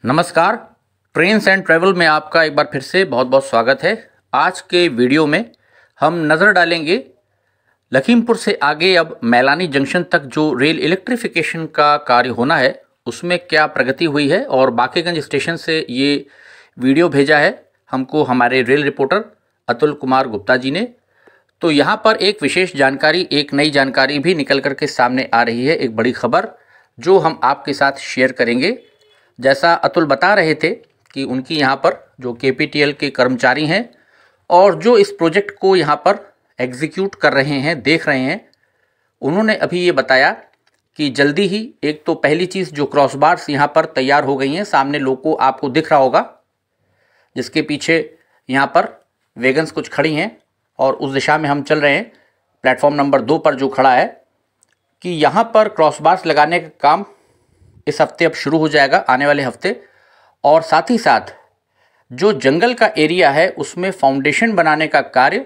नमस्कार। Trains and travel में आपका एक बार फिर से बहुत बहुत स्वागत है। आज के वीडियो में हम नज़र डालेंगे लखीमपुर से आगे अब मैलानी जंक्शन तक जो रेल इलेक्ट्रिफिकेशन का कार्य होना है उसमें क्या प्रगति हुई है। और बांकेगंज स्टेशन से ये वीडियो भेजा है हमको हमारे रेल रिपोर्टर अतुल कुमार गुप्ता जी ने। तो यहाँ पर एक विशेष जानकारी, एक नई जानकारी भी निकल कर के सामने आ रही है, एक बड़ी खबर जो हम आपके साथ शेयर करेंगे। जैसा अतुल बता रहे थे कि उनकी यहाँ पर जो केपीटीएल के कर्मचारी हैं और जो इस प्रोजेक्ट को यहाँ पर एग्जीक्यूट कर रहे हैं, देख रहे हैं, उन्होंने अभी ये बताया कि जल्दी ही एक तो पहली चीज़ जो क्रॉस बार्स यहाँ पर तैयार हो गई हैं, सामने लोगों आपको दिख रहा होगा जिसके पीछे यहाँ पर वैगन्स कुछ खड़ी हैं और उस दिशा में हम चल रहे हैं। प्लेटफॉर्म नंबर 2 पर जो खड़ा है कि यहाँ पर क्रॉस बार्स लगाने का काम इस हफ्ते अब शुरू हो जाएगा, आने वाले हफ्ते। और साथ ही साथ जो जंगल का एरिया है उसमें फाउंडेशन बनाने का कार्य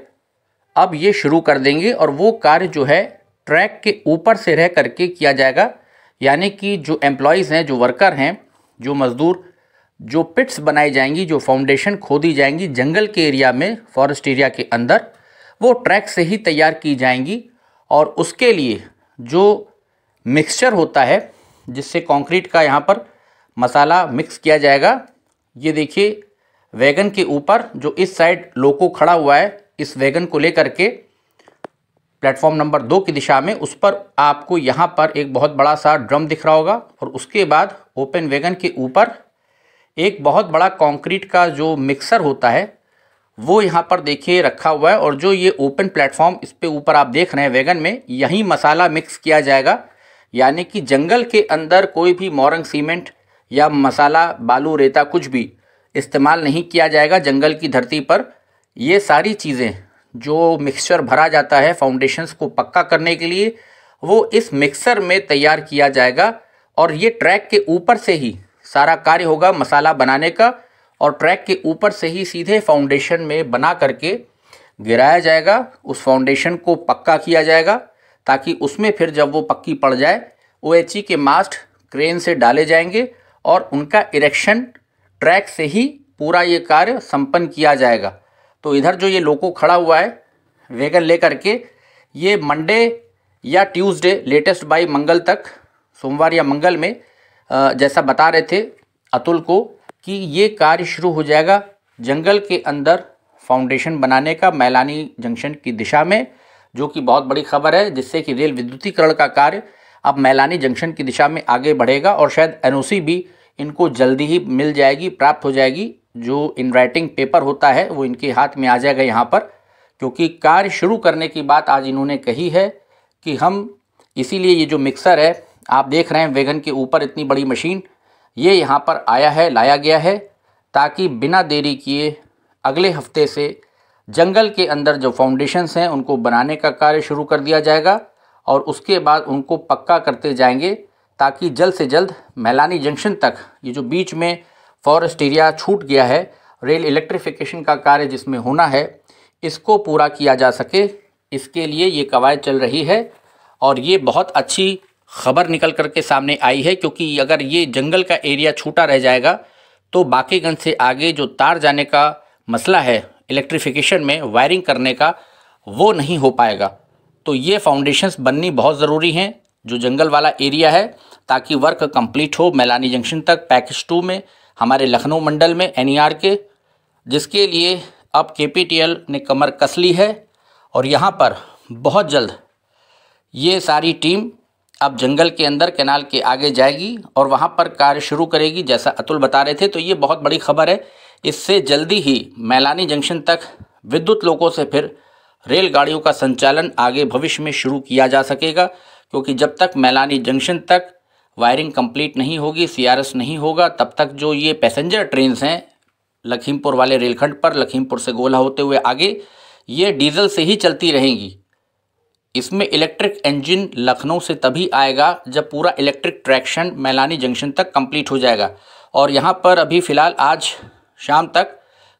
अब ये शुरू कर देंगे और वो कार्य जो है ट्रैक के ऊपर से रह करके किया जाएगा। यानी कि जो एम्प्लॉयज़ हैं, जो वर्कर हैं, जो मज़दूर, जो पिट्स बनाई जाएंगी, जो फाउंडेशन खोदी जाएंगी जंगल के एरिया में, फॉरेस्ट एरिया के अंदर, वो ट्रैक से ही तैयार की जाएंगी। और उसके लिए जो मिक्सचर होता है जिससे कंक्रीट का यहाँ पर मसाला मिक्स किया जाएगा, ये देखिए वैगन के ऊपर जो इस साइड लोको खड़ा हुआ है, इस वैगन को लेकर के प्लेटफॉर्म नंबर 2 की दिशा में, उस पर आपको यहाँ पर एक बहुत बड़ा सा ड्रम दिख रहा होगा। और उसके बाद ओपन वैगन के ऊपर एक बहुत बड़ा कंक्रीट का जो मिक्सर होता है वो यहाँ पर देखिए रखा हुआ है। और जो ये ओपन प्लेटफॉर्म इस पे ऊपर आप देख रहे हैं वैगन में, यही मसाला मिक्स किया जाएगा। यानी कि जंगल के अंदर कोई भी मोरंग सीमेंट या मसाला, बालू, रेता कुछ भी इस्तेमाल नहीं किया जाएगा। जंगल की धरती पर ये सारी चीज़ें जो मिक्सचर भरा जाता है फाउंडेशंस को पक्का करने के लिए, वो इस मिक्सर में तैयार किया जाएगा। और ये ट्रैक के ऊपर से ही सारा कार्य होगा मसाला बनाने का, और ट्रैक के ऊपर से ही सीधे फाउंडेशन में बना करके गिराया जाएगा। उस फाउंडेशन को पक्का किया जाएगा ताकि उसमें फिर जब वो पक्की पड़ जाए OHE के मास्ट क्रेन से डाले जाएंगे और उनका इरेक्शन ट्रैक से ही पूरा ये कार्य संपन्न किया जाएगा। तो इधर जो ये लोको खड़ा हुआ है वैगन लेकर के, ये मंडे या ट्यूसडे लेटेस्ट बाई मंगल तक, सोमवार या मंगल में जैसा बता रहे थे अतुल को कि ये कार्य शुरू हो जाएगा जंगल के अंदर फाउंडेशन बनाने का मैलानी जंक्शन की दिशा में, जो कि बहुत बड़ी खबर है, जिससे कि रेल विद्युतीकरण का कार्य अब मैलानी जंक्शन की दिशा में आगे बढ़ेगा। और शायद NOC भी इनको जल्दी ही मिल जाएगी, प्राप्त हो जाएगी। जो इन राइटिंग पेपर होता है वो इनके हाथ में आ जाएगा यहाँ पर, क्योंकि कार्य शुरू करने की बात आज इन्होंने कही है कि हम इसीलिए ये जो मिक्सर है आप देख रहे हैं वैगन के ऊपर, इतनी बड़ी मशीन ये यहाँ पर आया है, लाया गया है, ताकि बिना देरी किए अगले हफ्ते से जंगल के अंदर जो फाउंडेशंस हैं उनको बनाने का कार्य शुरू कर दिया जाएगा। और उसके बाद उनको पक्का करते जाएंगे ताकि जल्द से जल्द मैलानी जंक्शन तक ये जो बीच में फॉरेस्ट एरिया छूट गया है, रेल इलेक्ट्रिफिकेशन का कार्य जिसमें होना है, इसको पूरा किया जा सके। इसके लिए ये कवायद चल रही है और ये बहुत अच्छी खबर निकल कर के सामने आई है, क्योंकि अगर ये जंगल का एरिया छूटा रह जाएगा तो बांकेगंज से आगे जो तार जाने का मसला है इलेक्ट्रिफिकेशन में, वायरिंग करने का, वो नहीं हो पाएगा। तो ये फाउंडेशंस बननी बहुत ज़रूरी हैं जो जंगल वाला एरिया है, ताकि वर्क कंप्लीट हो मैलानी जंक्शन तक पैकेज 2 में, हमारे लखनऊ मंडल में NER के, जिसके लिए अब KPTL ने कमर कस ली है। और यहाँ पर बहुत जल्द ये सारी टीम अब जंगल के अंदर कैनाल के आगे जाएगी और वहाँ पर कार्य शुरू करेगी, जैसा अतुल बता रहे थे। तो ये बहुत बड़ी खबर है। इससे जल्दी ही मैलानी जंक्शन तक विद्युत लोकों से फिर रेलगाड़ियों का संचालन आगे भविष्य में शुरू किया जा सकेगा, क्योंकि जब तक मैलानी जंक्शन तक वायरिंग कंप्लीट नहीं होगी, CRS नहीं होगा, तब तक जो ये पैसेंजर ट्रेन्स हैं लखीमपुर वाले रेलखंड पर, लखीमपुर से गोला होते हुए आगे, ये डीजल से ही चलती रहेंगी। इसमें इलेक्ट्रिक इंजन लखनऊ से तभी आएगा जब पूरा इलेक्ट्रिक ट्रैक्शन मैलानी जंक्शन तक कंप्लीट हो जाएगा। और यहाँ पर अभी फ़िलहाल आज शाम तक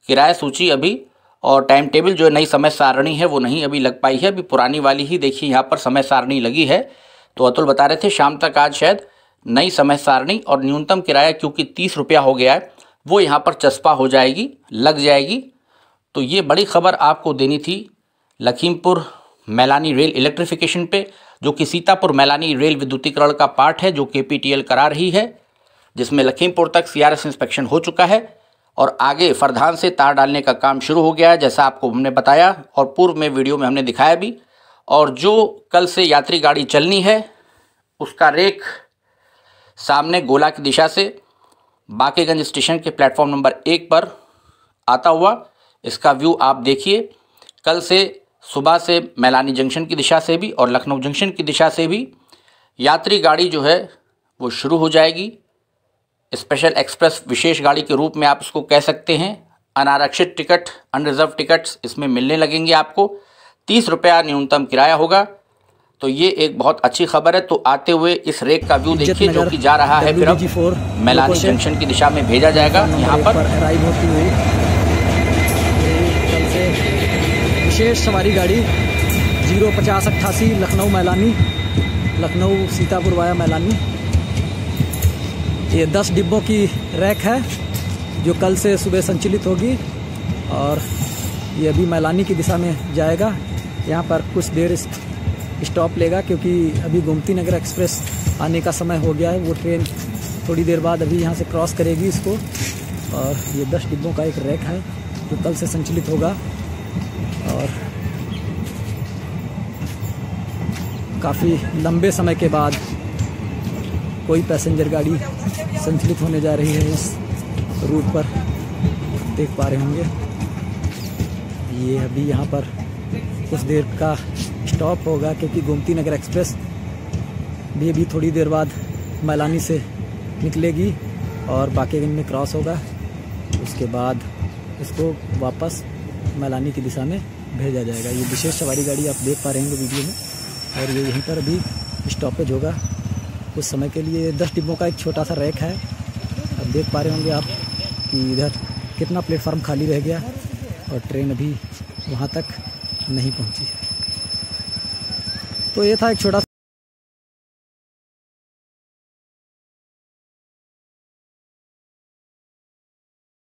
किराया सूची अभी और टाइम टेबल जो नई समय सारणी है वो नहीं अभी लग पाई है। अभी पुरानी वाली ही देखिए यहाँ पर समय सारणी लगी है। तो अतुल बता रहे थे शाम तक आज शायद नई समय सारणी और न्यूनतम किराया क्योंकि 30 रुपया हो गया है वो यहाँ पर चस्पा हो जाएगी, लग जाएगी। तो ये बड़ी खबर आपको देनी थी लखीमपुर मैलानी रेल इलेक्ट्रिफिकेशन पे, जो कि सीतापुर मैलानी रेल विद्युतीकरण का पार्ट है जो KPTL करा रही है, जिसमें लखीमपुर तक CRS इंस्पेक्शन हो चुका है और आगे फरधान से तार डालने का काम शुरू हो गया है, जैसा आपको हमने बताया और पूर्व में वीडियो में हमने दिखाया भी। और जो कल से यात्री गाड़ी चलनी है उसका रेक सामने गोला की दिशा से बाकेगंज स्टेशन के प्लेटफॉर्म नंबर 1 पर आता हुआ, इसका व्यू आप देखिए। कल से सुबह से मैलानी जंक्शन की दिशा से भी और लखनऊ जंक्शन की दिशा से भी यात्री गाड़ी जो है वो शुरू हो जाएगी। स्पेशल एक्सप्रेस विशेष गाड़ी के रूप में आप इसको कह सकते हैं। अनारक्षित टिकट, अनरिजर्व टिकट्स इसमें मिलने लगेंगे आपको। 30 रुपया न्यूनतम किराया होगा। तो ये एक बहुत अच्छी खबर है। तो आते हुए इस रेक का व्यू देखिए जो कि जा रहा है फिर अब मैलानी जंक्शन की दिशा में भेजा जाएगा। यहाँ पर अराइव होती हुई कल से विशेष सवारी गाड़ी 05088 लखनऊ मैलानी, लखनऊ सीतापुर वाया मैलानी। ये 10 डिब्बों की रैक है जो कल से सुबह संचालित होगी और ये अभी मैलानी की दिशा में जाएगा। यहाँ पर कुछ देर स्टॉप लेगा क्योंकि अभी गोमती नगर एक्सप्रेस आने का समय हो गया है। वो ट्रेन थोड़ी देर बाद अभी यहाँ से क्रॉस करेगी इसको। और ये 10 डिब्बों का एक रैक है जो कल से संचालित होगा और काफ़ी लंबे समय के बाद कोई पैसेंजर गाड़ी संचालित होने जा रही है इस रूट पर, देख पा रहे होंगे। ये अभी यहाँ पर कुछ देर का स्टॉप होगा क्योंकि गोमती नगर एक्सप्रेस भी अभी थोड़ी देर बाद मैलानी से निकलेगी और बाकेगंज में क्रॉस होगा। उसके बाद इसको वापस मैलानी की दिशा में भेजा जाएगा। ये विशेष सवारी गाड़ी आप देख पा रहे होंगे वीडियो में और ये यहीं पर अभी स्टॉपेज होगा कुछ समय के लिए। 10 डिब्बों का एक छोटा सा रैक है। अब देख पा रहे होंगे आप कि इधर कितना प्लेटफार्म खाली रह गया और ट्रेन अभी वहाँ तक नहीं पहुँची। तो ये था एक छोटा सा